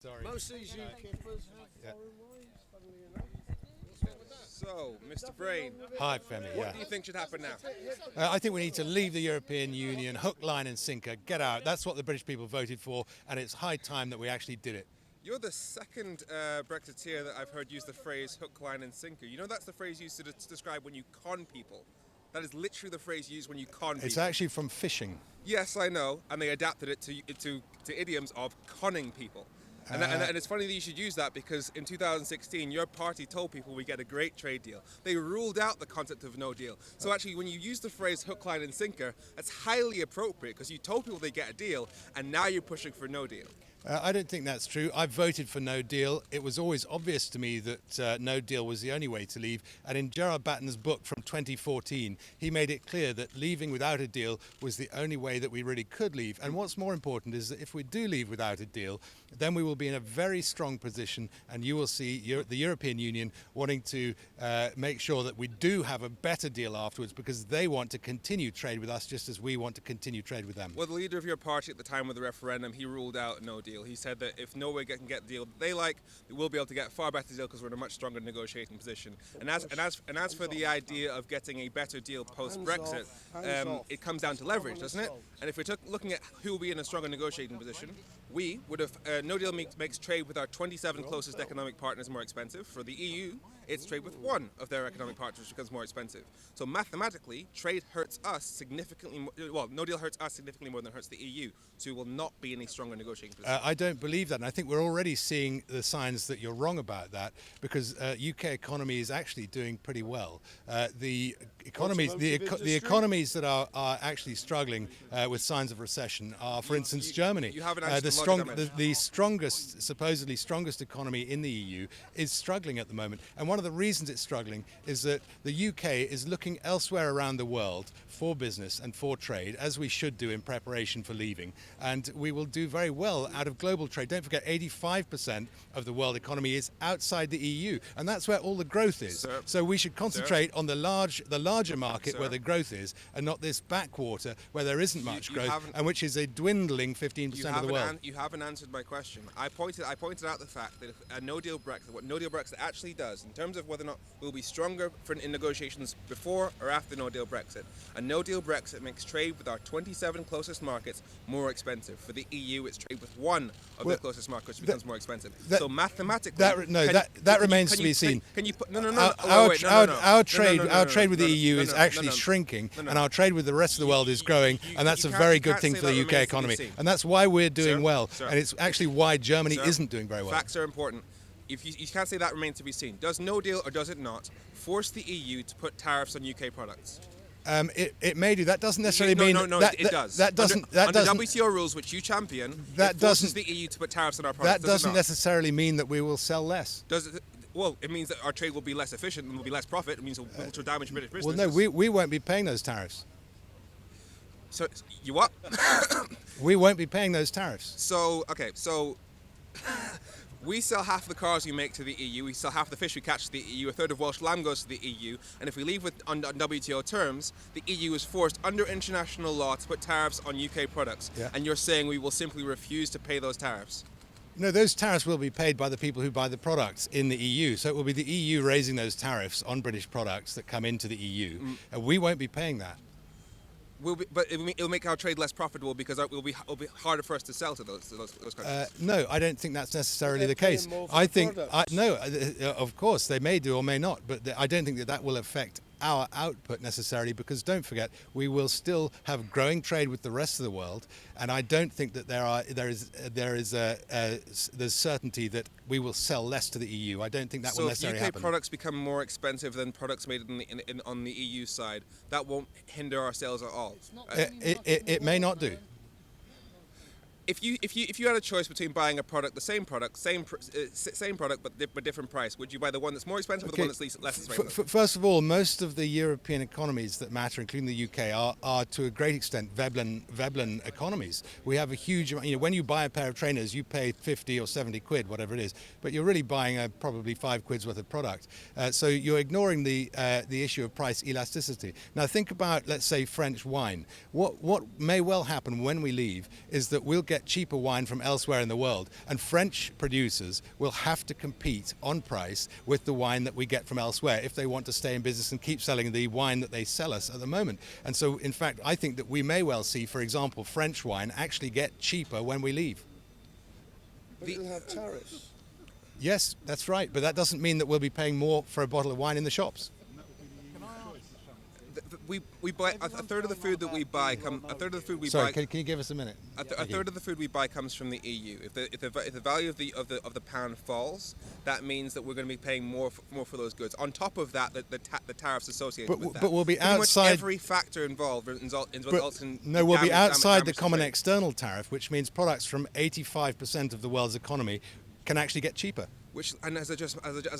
Sorry. Most of these UKIPers have foreign wives, funnily enough. So, Mr. Braine, Hi, Femi. what do you think should happen now? I think we need to leave the European Union, hook, line and sinker, get out. That's what the British people voted for, and it's high time that we actually did it. You're the second Brexiteer that I've heard use the phrase hook, line and sinker. You know that's the phrase used to describe when you con people. That is literally the phrase used when you con people. It's actually from fishing. Yes, I know, and they adapted it to idioms of conning people. And it's funny that you should use that because in 2016, your party told people we get a great trade deal. They ruled out the concept of no deal. So actually, when you use the phrase hook, line and sinker, that's highly appropriate because you told people they get a deal and now you're pushing for no deal. I don't think that's true. I voted for no deal. It was always obvious to me that no deal was the only way to leave. And in Gerard Batten's book from 2014, he made it clear that leaving without a deal was the only way that we really could leave. And what's more important is that if we do leave without a deal, then we will be in a very strong position, and you will see the European Union wanting to make sure that we do have a better deal afterwards because they want to continue trade with us just as we want to continue trade with them. Well, the leader of your party at the time of the referendum, he ruled out no deal. He said that if Norway can get the deal they like, they will be able to get a far better deal because we're in a much stronger negotiating position. And as for the idea of getting a better deal post-Brexit, it comes down to leverage, doesn't it? And if we're looking at who will be in a stronger negotiating position, we would have no deal makes trade with our 27 closest economic partners more expensive. For the EU, it's trade with one of their economic partners which becomes more expensive. So mathematically, trade hurts us significantly more. Well, no deal hurts us significantly more than it hurts the EU. So we will not be in a stronger negotiating position. I don't believe that, and I think we're already seeing the signs that you're wrong about that because UK economy is actually doing pretty well. The economies that are actually struggling with signs of recession are, for instance, Germany. You haven't answered the strongest, supposedly strongest economy in the EU is struggling at the moment, and one of the reasons it's struggling is that the UK is looking elsewhere around the world for business and for trade, as we should do in preparation for leaving, and we will do very well out of global trade. Don't forget, 85% of the world economy is outside the EU, and that's where all the growth is. Sir, so we should concentrate on the larger market Sir, where the growth is, and not this backwater where there isn't much growth, and which is a dwindling 15% of the world. You haven't answered my question. I pointed out the fact that if a no-deal Brexit, what no-deal Brexit actually does, in terms of whether or not we'll be stronger in negotiations before or after no-deal Brexit, a no-deal Brexit makes trade with our 27 closest markets more expensive. For the EU, it's trade with one of their closest markets which becomes more expensive. So mathematically, that remains to be seen. Can you put Our trade with the EU is actually shrinking, and our trade with the rest of the world is growing, and that's a very good thing for the UK economy, and that's why we're doing well, and it's actually why Germany isn't doing very well. Facts are important. If you can't say that remains to be seen. Does no deal or does it not force the EU to put tariffs on UK products? It may do. That doesn't necessarily mean it does. That doesn't. Under WTO rules, which you champion, it forces the EU to put tariffs on our products. That doesn't necessarily mean that we will sell less. Does it? Well, it means that our trade will be less efficient and will be less profit. It means it will damage British business. Well, no, we won't be paying those tariffs. So you what? We won't be paying those tariffs. So we sell half the cars we make to the EU, we sell half the fish we catch to the EU, a third of Welsh lamb goes to the EU, and if we leave on WTO terms, the EU is forced under international law to put tariffs on UK products. Yeah. And you're saying we will simply refuse to pay those tariffs? No, those tariffs will be paid by the people who buy the products in the EU. So it will be the EU raising those tariffs on British products that come into the EU, and we won't be paying that. But it'll make our trade less profitable because it'll be harder for us to sell to those countries. No, I don't think that's necessarily the case. I think of course they may do or may not, but I don't think that will affect our output necessarily, because don't forget we will still have growing trade with the rest of the world, and I don't think that there's certainty that we will sell less to the EU. I don't think that will necessarily happen. So if UK products become more expensive than products made on the EU side, that won't hinder our sales at all. It may not do. If you had a choice between buying a product, the same product but different price, would you buy the one that's more expensive or the one that's less expensive? First of all, most of the European economies that matter, including the UK, are to a great extent Veblen economies. We have a huge, when you buy a pair of trainers, you pay 50 or 70 quid, whatever it is, but you're really buying probably 5 quid's worth of product. So you're ignoring the issue of price elasticity. Now think about, let's say, French wine. What may well happen when we leave is that we'll get get cheaper wine from elsewhere in the world, and French producers will have to compete on price with the wine that we get from elsewhere if they want to stay in business and keep selling the wine that they sell us at the moment. And so, in fact, I think that we may well see, for example, French wine actually get cheaper when we leave. But it'll have tariffs. Yes, that's right, but that doesn't mean that we'll be paying more for a bottle of wine in the shops. We buy a third of the food that we buy. A third of the food we Sorry, buy. can you give us a minute? A third of the food we buy comes from the EU. If the value of the pound falls, that means that we're going to be paying more for those goods. On top of that, the tariffs associated with that. But we'll be Pretty outside. Much every factor involved results in. No, we'll be outside the damage to common trade. external tariff, which means products from 85% of the world's economy can actually get cheaper. And as I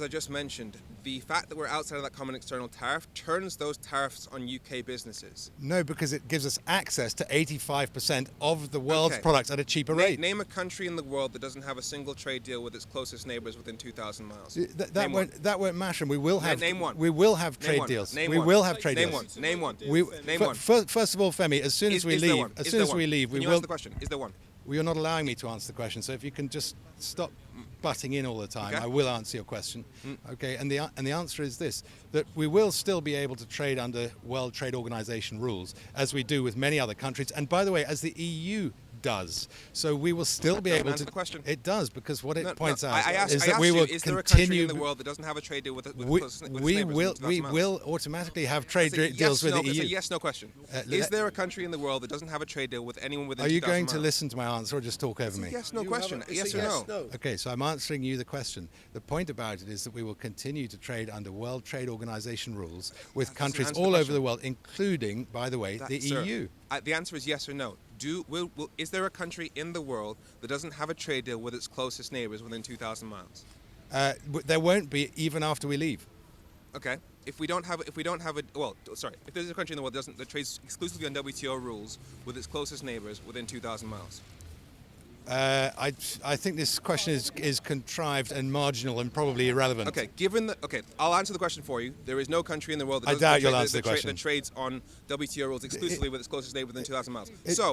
just mentioned, the fact that we're outside of that common external tariff turns those tariffs on UK businesses. No, because it gives us access to 85% of the world's Okay. products at a cheaper rate. Name a country in the world that doesn't have a single trade deal with its closest neighbours within 2,000 miles. That won't matter. We will have. Name one. We will have Name trade one. deals. Name We one. will have trade Name deals. one. Name one. Name F- one. First of all, Femi, as soon as we Is there leave, one? as Is soon there as one? we leave, we Can you will. answer the question? Is there one? Well, you're not allowing me to answer the question, so if you can just stop butting in all the time, Okay. I will answer your question. Okay, and the answer is this: that we will still be able to trade under World Trade Organization rules, as we do with many other countries, and by the way, as the EU does. So we will still be able answer to. the question. It does, because what it points out I asked is that we you, will is there a country continue. in the world that doesn't have a trade deal with its We closest we neighbours will within we 2,000 miles? will automatically have trade deals with the It's a EU. yes, no question. let- Is there a country in the world that doesn't have a trade deal with anyone within Are you 2,000 going to miles? listen to my answer or just talk over me? Yes, no You question. have a- Yes it's or a no? no. Okay, so I'm answering you the question. The point about it is that we will continue to trade under World Trade Organization rules with countries answer the all over question. the world, including, by the way, the Sir, EU. The answer is yes or no. Is there a country in the world that doesn't have a trade deal with its closest neighbours within 2,000 miles? There won't be even after we leave. Okay. If there's a country in the world that trades exclusively on WTO rules with its closest neighbours within 2,000 miles. I think this question is contrived and marginal and probably irrelevant. Okay, I'll answer the question for you. There is no country in the world that I doesn't doubt you'll answer the question. that trades on WTO rules exclusively with its closest neighbour within 2,000 miles.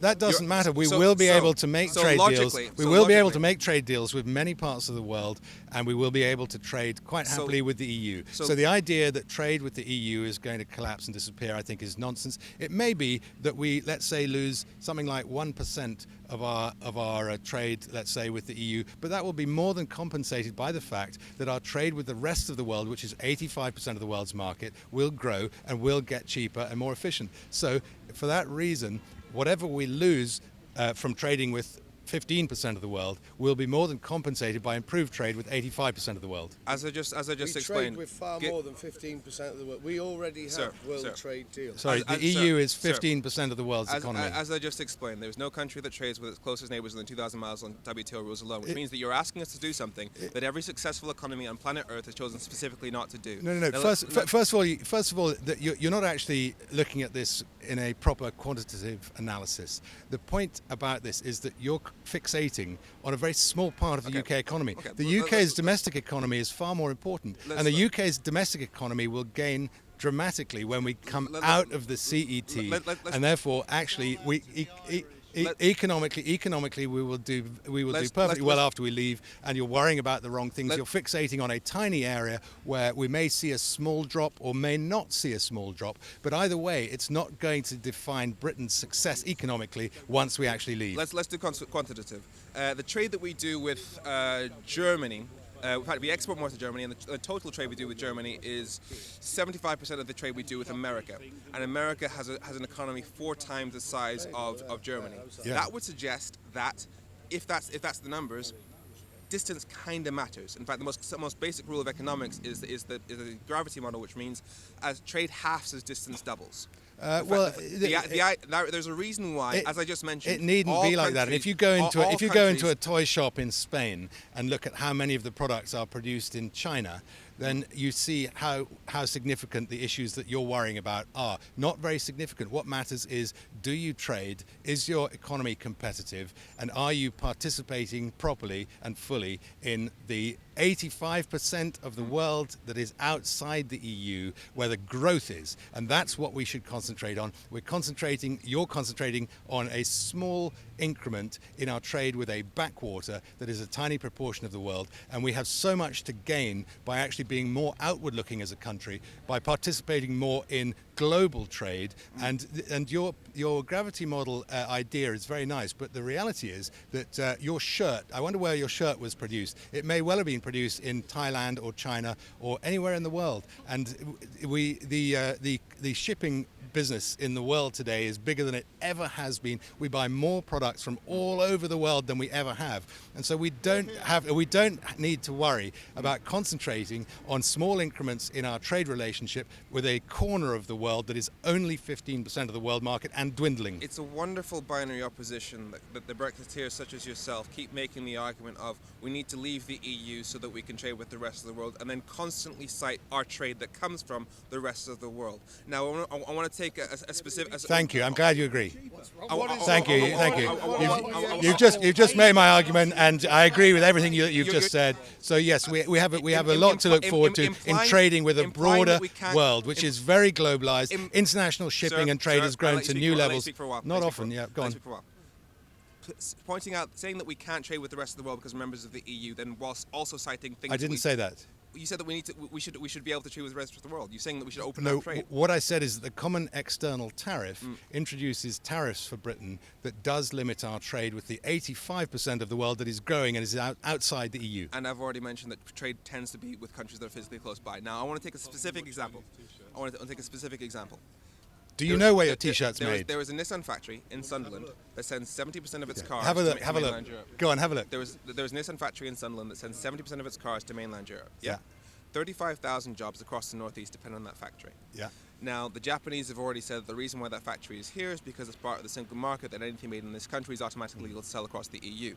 That doesn't matter. We will be able to make trade deals. We will be able to make trade deals with many parts of the world, and we will be able to trade quite happily with the EU. So the idea that trade with the EU is going to collapse and disappear, I think, is nonsense. It may be that we, let's say, lose something like 1% of our trade, let's say, with the EU, but that will be more than compensated by the fact that our trade with the rest of the world, which is 85% of the world's market, will grow and will get cheaper and more efficient. So for that reason, whatever we lose from trading with 15% of the world will be more than compensated by improved trade with 85% of the world. As I just We explained, trade with far more than 15% of the world. We already have Sir, world sir. trade deals. Sorry, As- the EU is sir, 15% of the world's economy. As I just explained, there's no country that trades with its closest neighbours within 2,000 miles on WTO rules alone, which means that you're asking us to do something that every successful economy on planet Earth has chosen specifically not to do. No. Now, First of all, that you're not actually looking at this in a proper quantitative analysis. The point about this is that you're fixating on a very small part of the UK economy. Okay. The UK's domestic economy is far more important, Let's and the look- UK's domestic economy will gain dramatically when we come Let- out of the CET, let's- and therefore, actually, economically, we will do perfectly well after we leave. And you're worrying about the wrong things. You're fixating on a tiny area where we may see a small drop or may not see a small drop. But either way, it's not going to define Britain's success economically once we actually leave. Let's do quantitative. The trade that we do with Germany. In fact, we export more to Germany, and the total trade we do with Germany is 75% of the trade we do with America. And America has an economy 4 times the size of Germany. Yeah. That would suggest that, if that's the numbers, distance kind of matters. In fact, the most basic rule of economics is the gravity model, which means as trade halves as distance doubles. There's a reason why, as I just mentioned, it needn't be like that. And if you go into a toy shop in Spain and look at how many of the products are produced in China, then you see how significant the issues that you're worrying about are. Not very significant. What matters is, do you trade? Is your economy competitive? And are you participating properly and fully in the 85% of the world that is outside the EU, where the growth is? And that's what we should concentrate on. You're concentrating on a small increment in our trade with a backwater that is a tiny proportion of the world, and we have so much to gain by actually being more outward looking as a country, by participating more in global trade. And your gravity model idea is very nice, but the reality is that your shirt, I wonder where your shirt was produced. It may well have been produced in Thailand or China or anywhere in the world, and the shipping business in the world today is bigger than it ever has been. We buy more products from all over the world than we ever have, and so we don't need to worry about concentrating on small increments in our trade relationship with a corner of the world that is only 15% of the world market and dwindling. It's a wonderful binary opposition that the Brexiteers such as yourself keep making the argument of we need to leave the EU so that we can trade with the rest of the world, and then constantly cite our trade that comes from the rest of the world. Now, I want to take a specific... Thank you. I'm glad you agree. Thank you. You've just made my argument, and I agree with everything you've just said. So yes, we have a lot to look forward to in trading with a broader world, which is very globalized. International shipping and trade has grown to new levels. Not often, yeah. Go on. Pointing out, saying that we can't trade with the rest of the world because we're members of the EU, then whilst also citing things. I didn't say that. You said that we should be able to trade with the rest of the world. You're saying that we should open up trade. What I said is that the common external tariff introduces tariffs for Britain that does limit our trade with the 85% of the world that is growing and is outside the EU. And I've already mentioned that trade tends to be with countries that are physically close by. Now, I want to take a specific example. Do you know where your T-shirt's made? There is a Nissan factory in Sunderland that sends 70% of its cars to mainland Europe. Go on, have a look. There is a Nissan factory in Sunderland that sends 70% of its cars to mainland Europe. Yeah. 35,000 jobs across the northeast depend on that factory. Yeah. Now, the Japanese have already said the reason why that factory is here is because it's part of the single market, that anything made in this country is automatically legal to sell across the EU.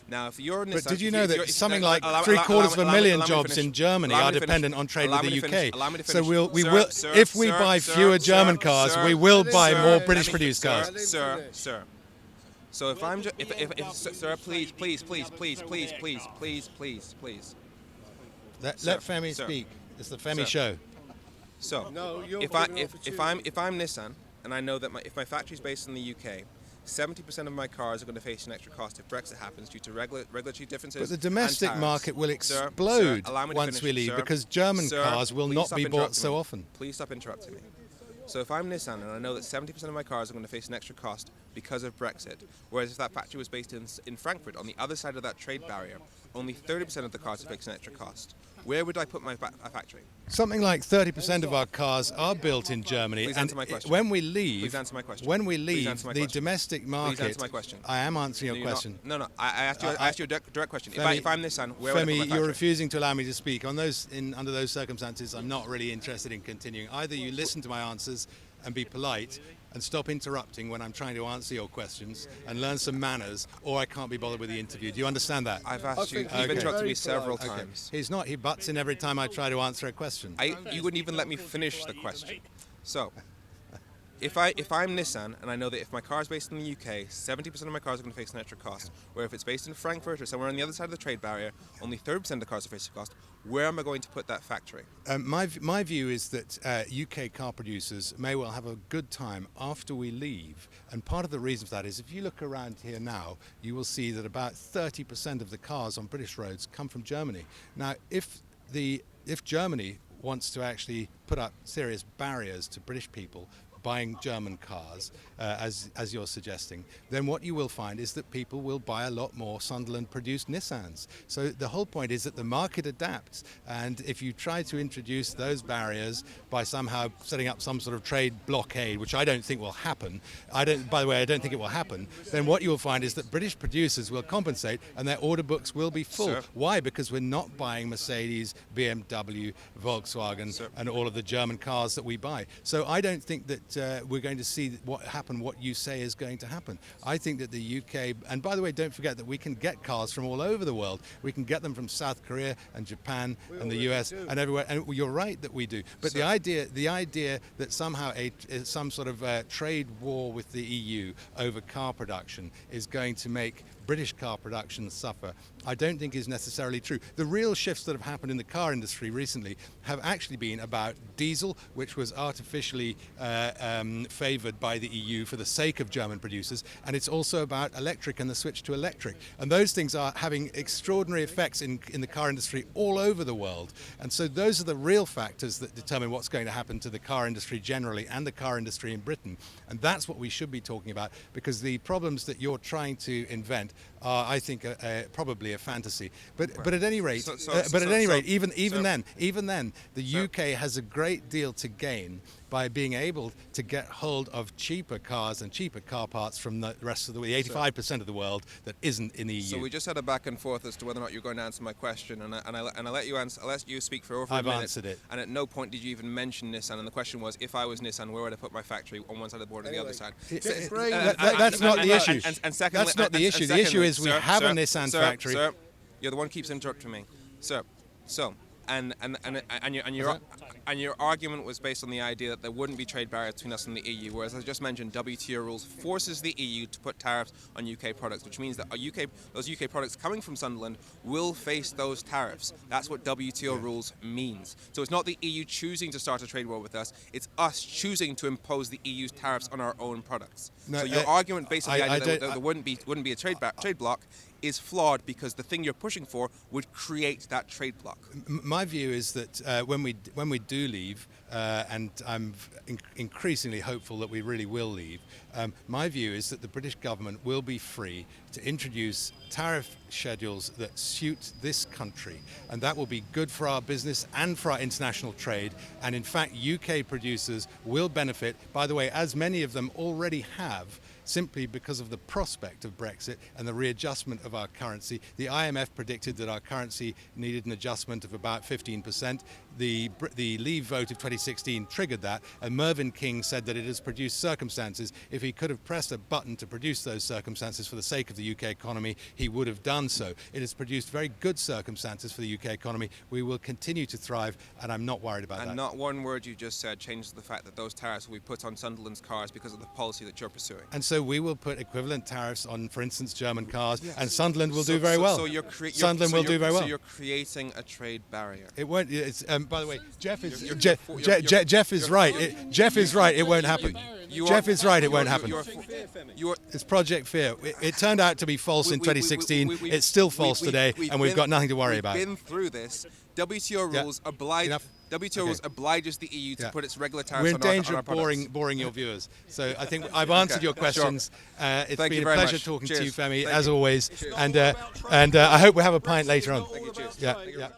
Now, if you're Nissan... But did you know that something like 750,000 jobs in Germany are dependent on trade with the UK? So if we buy fewer German cars, we will buy more British-produced cars. Sir. So if I'm just... Sir, please. Let Femi speak. It's the Femi show. So, No, if I'm Nissan and I know that if my factory's based in the UK, 70% of my cars are going to face an extra cost if Brexit happens due to regulatory differences. But the domestic market will explode once we leave, because German cars will not be bought so often. Please stop interrupting me. So if I'm Nissan and I know that 70% of my cars are going to face an extra cost because of Brexit, whereas if that factory was based in Frankfurt, on the other side of that trade barrier, only 30% of the cars are facing an extra cost. Where would I put my factory? Something like 30% of our cars are built in Germany. Please answer my question. When we leave, Please answer my question. When we Please leave answer my the question. domestic market, Please answer my question. I am answering your question. No. I asked you a direct question. Femi, if I'm Nissan, where would I put my Femi, factory? you're refusing to allow me to speak. Under those circumstances, I'm not really interested in continuing. Either you listen to my answers and be polite and stop interrupting when I'm trying to answer your questions and learn some manners, or I can't be bothered with the interview. Do you understand that? I've asked you. Okay. You've interrupted me Very several polite. times. He's not. He butts in every time I try to answer a question. You wouldn't even let me finish the question. So, if I'm Nissan and I know that if my car is based in the UK, 70% of my cars are going to face an extra cost, where if it's based in Frankfurt or somewhere on the other side of the trade barrier, only 30% of the cars are facing a cost, where am I going to put that factory? My view is that UK car producers may well have a good time after we leave, and part of the reason for that is if you look around here now, you will see that about 30% of the cars on British roads come from Germany. Now, if Germany wants to actually put up serious barriers to British people buying German cars, as you're suggesting, then what you will find is that people will buy a lot more Sunderland-produced Nissans. So the whole point is that the market adapts, and if you try to introduce those barriers by somehow setting up some sort of trade blockade, which I don't think will happen, I don't think it will happen, then what you will find is that British producers will compensate and their order books will be full. Sir. Why? Because we're not buying Mercedes, BMW, Volkswagen, and all of the German cars that we buy. So I don't think that we're going to see what you say is going to happen. I think that the UK, and by the way, don't forget that we can get cars from all over the world. We can get them from South Korea and Japan and the US and everywhere. And you're right that we do. But the idea that somehow some sort of trade war with the EU over car production is going to make British car production suffer, I don't think is necessarily true. The real shifts that have happened in the car industry recently have actually been about diesel, which was artificially favoured by the EU for the sake of German producers, and it's also about electric and the switch to electric. And those things are having extraordinary effects in the car industry all over the world. And so those are the real factors that determine what's going to happen to the car industry generally and the car industry in Britain. And that's what we should be talking about, because the problems that you're trying to invent are, I think, probably a fantasy. But at any rate, even then, the UK has a great deal to gain by being able to get hold of cheaper cars and cheaper car parts from the rest of the 85% of the world that isn't in the EU. So we just had a back and forth as to whether or not you're going to answer my question, and I let you answer. I let you speak for over a minute. I've answered it. And at no point did you even mention Nissan. And the question was, if I was Nissan, where would I put my factory, on one side of the board or the other side? That's not the issue. And secondly, that's not the issue. The issue is we have a Nissan factory. Sir, you're the one who keeps interrupting me, sir. So. And your argument was based on the idea that there wouldn't be trade barriers between us and the EU, whereas as I just mentioned, WTO rules forces the EU to put tariffs on UK products, which means that those UK products coming from Sunderland will face those tariffs. That's what WTO rules means. So it's not the EU choosing to start a trade war with us; it's us choosing to impose the EU's tariffs on our own products. No, so your argument based on the idea that there wouldn't be a trade block is flawed, because the thing you're pushing for would create that trade block. My view is that when we do leave, and I'm increasingly hopeful that we really will leave, my view is that the British government will be free to introduce tariff schedules that suit this country, and that will be good for our business and for our international trade. And in fact, UK producers will benefit, by the way, as many of them already have, simply because of the prospect of Brexit and the readjustment of our currency. The IMF predicted that our currency needed an adjustment of about 15%. The Leave vote of 2016 triggered that, and Mervyn King said that it has produced circumstances. If he could have pressed a button to produce those circumstances for the sake of the UK economy, he would have done so. It has produced very good circumstances for the UK economy. We will continue to thrive, and I'm not worried about that. And not one word you just said changes the fact that those tariffs will be put on Sunderland's cars because of the policy that you're pursuing. And so we will put equivalent tariffs on, for instance, German cars, and Sunderland will do very well. Sunderland will do very well. So you're creating a trade barrier. It won't. It's, by the way, Jeff is Jeff is right. Jeff is right. It won't happen. Jeff is right. It won't happen. It's Project Fear. It turned out to be false in 2016. It's still false today, and we've got nothing to worry about. We've been through this. WTO rules obliges the EU to put its regular tariffs We're in on danger our products. of boring your viewers. So I think I've answered your questions. Sure. It's Thank been you a very pleasure much. talking Cheers. to you, Femi, Thank as you. always. And I hope we have a pint later on. Thank you. Cheers. Yeah.